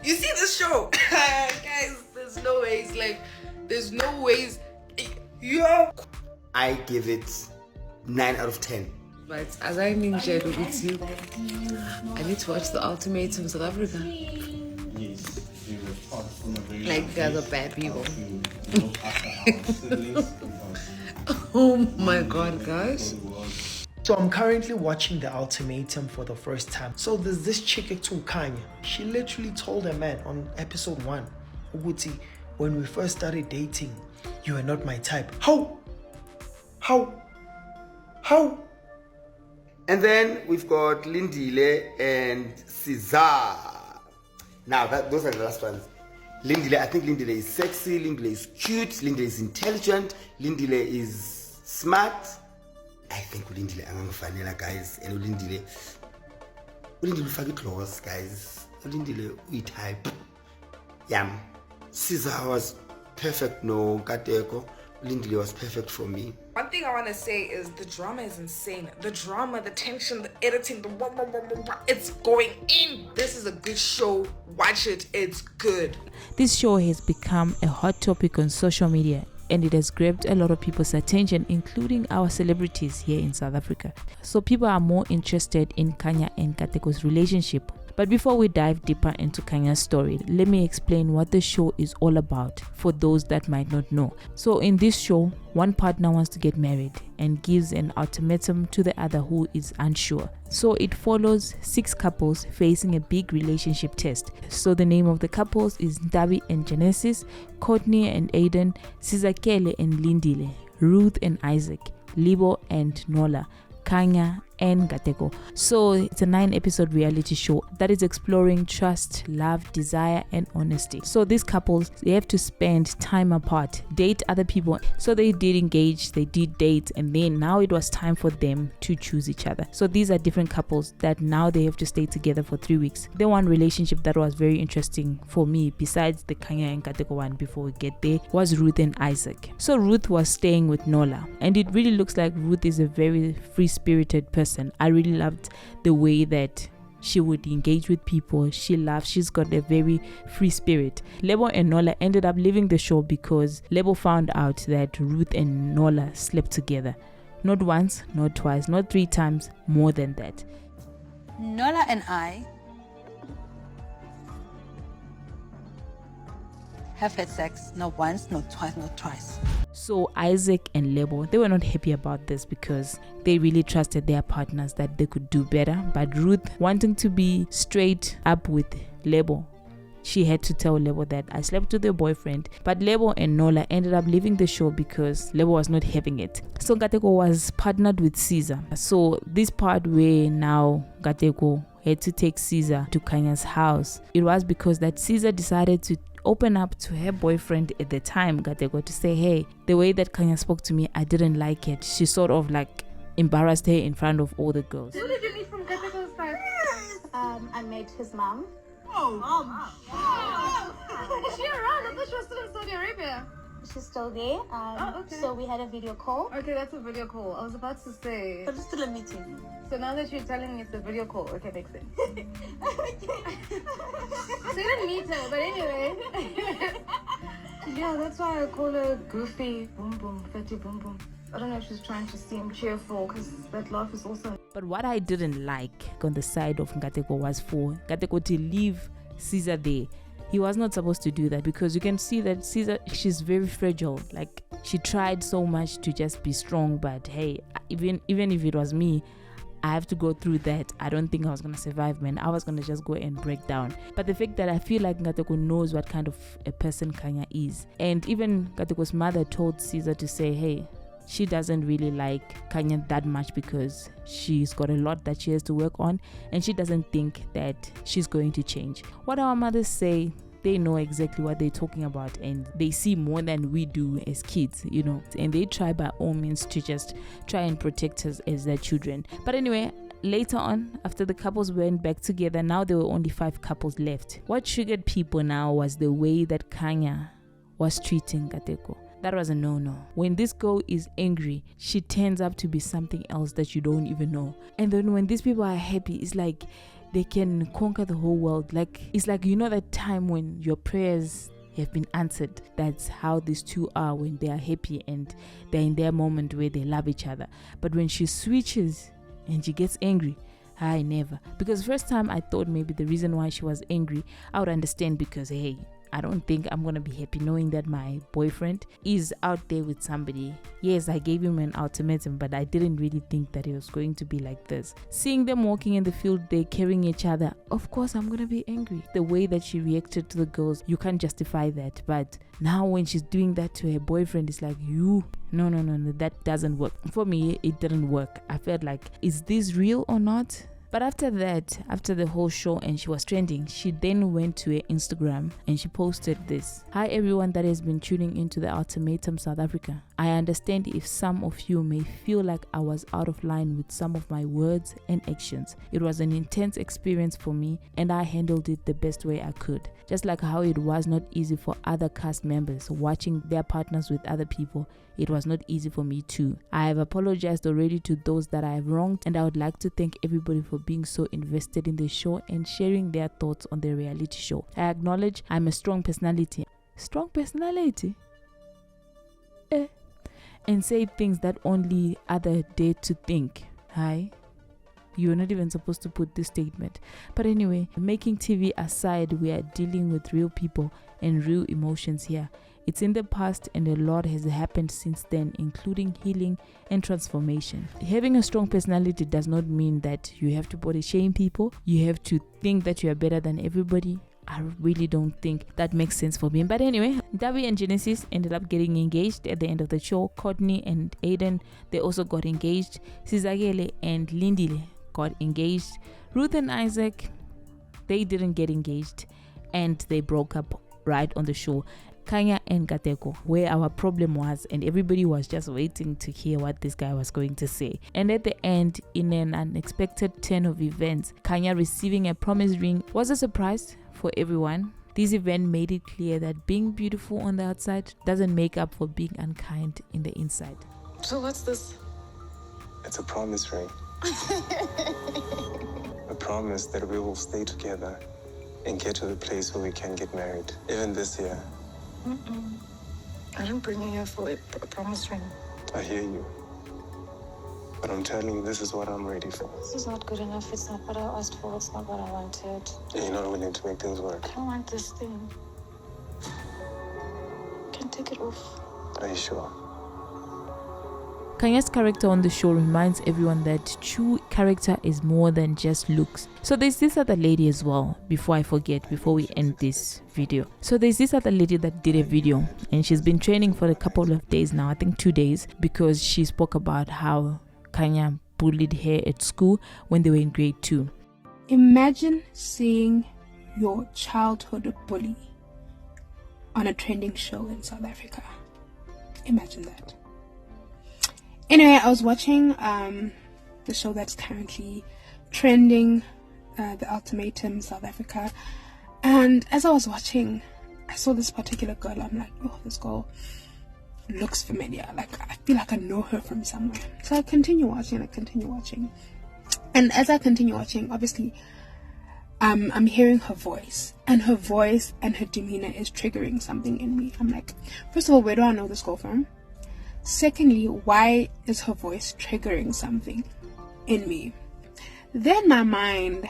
You see this show? Guys, there's no ways. Like, there's no ways. Yo. I give it 9 out of 10. But as I mentioned with you, I need to watch the Ultimatum South Africa. Like, you guys are bad people. Oh my god, guys. So I'm currently watching the Ultimatum for the first time. So there's this chick to Kanya. She literally told her man on episode 1, Uguti, when we first started dating, you are not my type. How? And then we've got Lindile and Caesar. Now, those are the last ones. Lindile, I think Lindile is sexy, Lindile is cute, Lindile is intelligent, Lindile is smart. I think Lindile angangifanela, guys. And Lindile ufake close, guys. Lindile uyi-type. Yam. Caesar was perfect, no Kateko. Lindile was perfect for me. One thing I want to say is the drama is insane. The drama, the tension, the editing, the blah, blah, blah, blah, blah, it's going in. This is a good show. Watch it. It's good. This show has become a hot topic on social media, and it has grabbed a lot of people's attention, including our celebrities here in South Africa. So people are more interested in Kanya and Kateko's relationship. But before we dive deeper into Kanya's story, let me explain what the show is all about for those that might not know. So in this show, one partner wants to get married and gives an ultimatum to the other who is unsure. So it follows 6 couples facing a big relationship test. So the name of the couples is Ndabi and Genesis, Courtney and Aiden, Sizakele and Lindile, Ruth and Isaac, Libo and Nola, Kanya and Gateko. So it's a 9-episode reality show that is exploring trust, love, desire and honesty. So these couples, they have to spend time apart, date other people. So they did engage, they did date, and then now it was time for them to choose each other. So these are different couples that now they have to stay together for 3 weeks. The one relationship that was very interesting for me, besides the Kanya and Gateko one before we get there, was Ruth and Isaac. So Ruth was staying with Nola, and it really looks like Ruth is a very free-spirited person. I really loved the way that she would engage with people. She's got a very free spirit. Lebo and Nola ended up leaving the show because Lebo found out that Ruth and Nola slept together. Not once, not twice, not 3 times, more than that. Nola and I have had sex not once, not twice, not twice. So Isaac and Lebo, they were not happy about this because they really trusted their partners that they could do better. But Ruth, wanting to be straight up with Lebo, she had to tell Lebo that I slept with your boyfriend. But Lebo and Nola ended up leaving the show because Lebo was not having it. So Gateko was partnered with Caesar. So this part where now Gateko had to take Caesar to Kanya's house, it was because that Caesar decided to open up to her boyfriend at the time, Gateko, to say, hey, the way that Kanya spoke to me, I didn't like it. She sort of like embarrassed her in front of all the girls. Who did you meet from Gateko's side? I met his mom. Oh, mom. Is she around? I thought she was still in Saudi Arabia. She's still there. Okay. So we had a video call. Okay, that's a video call. I was about to say. But it's still a meeting. So now that you're telling me it's a video call, okay, makes sense. So you didn't meet her, but anyway. Yeah, that's why I call her goofy, boom boom, fatty boom boom. I don't know if she's trying to seem cheerful because that laugh is also. But what I didn't like on the side of Gateko was for Gateko to leave Caesar there. He was not supposed to do that because you can see that Caesar, she's very fragile. Like, she tried so much to just be strong, but hey, even if it was me, I have to go through that. I don't think I was going to survive, man. I was going to just go and break down. But the fact that I feel like Gateko knows what kind of a person Kanya is. And even Gateko's mother told Caesar to say, hey, she doesn't really like Kanya that much because she's got a lot that she has to work on and she doesn't think that she's going to change. What our mothers say, they know exactly what they're talking about and they see more than we do as kids, you know, and they try by all means to just try and protect us as their children. But anyway, later on, after the couples went back together, now there were only 5 couples left. What triggered people now was the way that Kanya was treating Gateko. That was a no-no. When this girl is angry, she turns up to be something else that you don't even know. And then when these people are happy, it's like they can conquer the whole world. Like, it's like, you know, that time when your prayers have been answered. That's how these two are when they are happy and they're in their moment where they love each other. But when she switches and she gets angry, I never. Because first time I thought maybe the reason why she was angry, I would understand, because hey, I don't think I'm gonna be happy knowing that my boyfriend is out there with somebody. Yes, I gave him an ultimatum, but I didn't really think that it was going to be like this. Seeing them walking in the field, they're carrying each other, of course I'm gonna be angry. The way that she reacted to the girls, you can't justify that. But now when she's doing that to her boyfriend, it's like, no, that doesn't work. For me, it didn't work. I felt like, is this real or not? But after that, after the whole show and she was trending, she then went to her Instagram and she posted this. Hi everyone that has been tuning into the Ultimatum South Africa. I understand if some of you may feel like I was out of line with some of my words and actions. It was an intense experience for me and I handled it the best way I could. Just like how it was not easy for other cast members watching their partners with other people, it was not easy for me too. I have apologized already to those that I have wronged, and I would like to thank everybody for being so invested in the show and sharing their thoughts on the reality show. I acknowledge I'm a strong personality. Strong personality? And say things that only other dare to think. Hi? You're not even supposed to put this statement. But anyway, making TV aside, we are dealing with real people and real emotions here. It's in the past and a lot has happened since then, including healing and transformation. Having a strong personality does not mean that you have to body shame people. You have to think that you are better than everybody. I really don't think that makes sense for me. But anyway, Davi and Genesis ended up getting engaged at the end of the show. Courtney and Aiden, they also got engaged. Sizakele and Lindile got engaged. Ruth and Isaac, they didn't get engaged and they broke up right on the show. Kanya and Kateko, where our problem was, and everybody was just waiting to hear what this guy was going to say. And at the end, in an unexpected turn of events, Kanya receiving a promise ring was a surprise for everyone. This event made it clear that being beautiful on the outside doesn't make up for being unkind in the inside. So what's this? It's a promise ring. A promise that we will stay together and get to the place where we can get married, even this year. I didn't bring you here for a promise ring. I hear you. But I'm telling you, this is what I'm ready for. This is not good enough. It's not what I asked for. It's not what I wanted. And you're not willing to make things work. I don't want this thing. You can take it off. Are you sure? Kanya's character on the show reminds everyone that true character is more than just looks. So there's this other lady as well, before I forget, before we end this video. So there's this other lady that did a video and she's been training for a couple of days now, I think 2 days, because she spoke about how Kanya bullied her at school when they were in grade 2. Imagine seeing your childhood bully on a trending show in South Africa. Imagine that. Anyway, I was watching the show that's currently trending, The Ultimatum South Africa, and as I was watching, I saw this particular girl. I'm like, oh, this girl looks familiar. Like, I feel like I know her from somewhere. So I continue watching, and as I continue watching, obviously, I'm hearing her voice and her demeanor is triggering something in me. I'm like, first of all, where do I know this girl from? Secondly, why is her voice triggering something in me? Then my mind,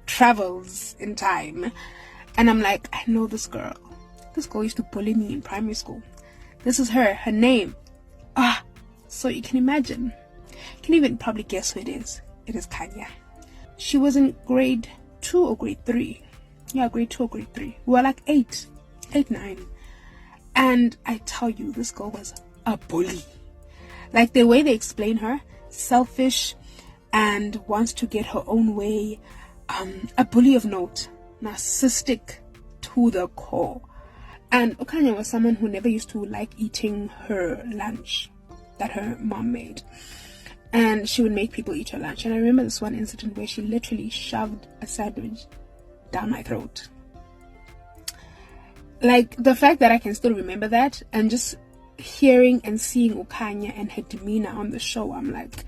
travels in time. And I'm like, I know this girl. This girl used to bully me in primary school. This is her name. So you can imagine. You can even probably guess who it is. It is Kanya. She was in grade 2 or grade 3. Yeah, grade 2 or grade 3. We were like 8, 9. And I tell you, this girl was a bully. Like, the way they explain her, selfish and wants to get her own way. A bully of note. Narcissistic to the core. And Kanya was someone who never used to like eating her lunch that her mom made. And she would make people eat her lunch. And I remember this one incident where she literally shoved a sandwich down my throat. Like, the fact that I can still remember that, and just hearing and seeing Kanya and her demeanor on the show, I'm like,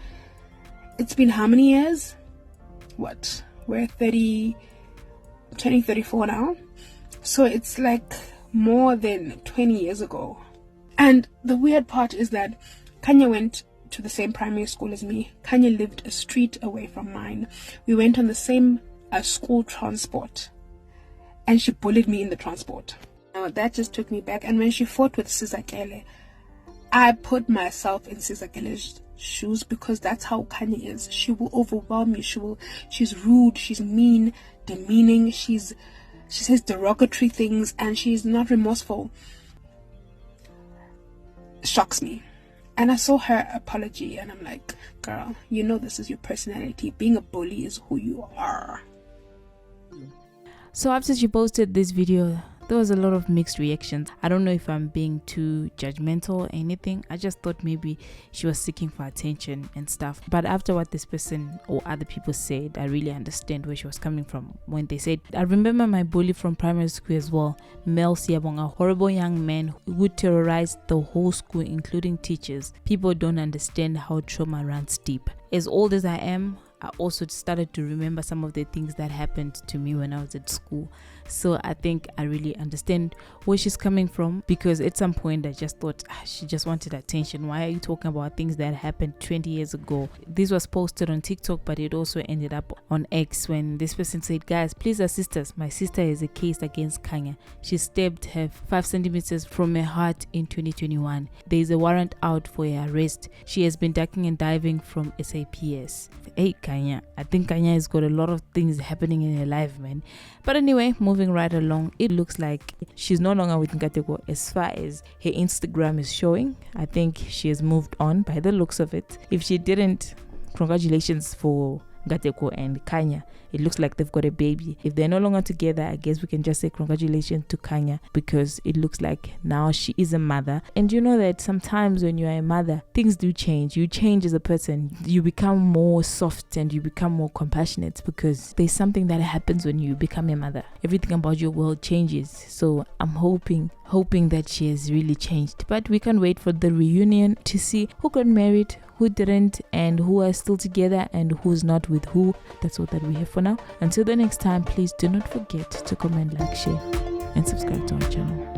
it's been how many years? What? We're 30, turning 34 now. So it's like more than 20 years ago. And the weird part is that Kanya went to the same primary school as me. Kanya lived a street away from mine. We went on the same school transport. And she bullied me in the transport. Now that just took me back. And when she fought with Sizakele, I put myself in Sizakele's shoes, because that's how Kanya is. She will overwhelm you. She's rude, she's mean, demeaning, she says derogatory things, and she's not remorseful. Shocks me. And I saw her apology and I'm like, girl, you know this is your personality. Being a bully is who you are. So after she posted this video, there was a lot of mixed reactions. I don't know if I'm being too judgmental or anything. I just thought maybe she was seeking for attention and stuff. But after what this person or other people said, I really understand where she was coming from. When they said, I remember my bully from primary school as well, Mel Siabong, a horrible young man who terrorized the whole school, including teachers. People don't understand how trauma runs deep. As old as I am, I also started to remember some of the things that happened to me when I was at school. So I think I really understand where she's coming from, because at some point I just thought she just wanted attention. Why are you talking about things that happened 20 years ago? This was posted on TikTok, but it also ended up on X when this person said, guys, please assist us. My sister has a case against Kanya. She stabbed her 5 centimeters from her heart in 2021. There is a warrant out for her arrest. She has been ducking and diving from SAPS. Hey Kanya, I think Kanya has got a lot of things happening in her life, man. But anyway, moving right along, it looks like she's no longer with Nkateko as far as her Instagram is showing. I think she has moved on by the looks of it. If she didn't, congratulations for Nkateko and Kanya. It looks like they've got a baby. If they're no longer together, I guess we can just say congratulations to Kanya, because it looks like now she is a mother. And you know that sometimes when you are a mother, things do change. You change as a person. You become more soft and you become more compassionate, because there's something that happens when you become a mother. Everything about your world changes. So I'm hoping that she has really changed. But we can wait for the reunion to see who got married, who didn't, and who are still together and who's not with who. That's all that we have for now. Until the next time, please do not forget to comment, like, share, and subscribe to our channel.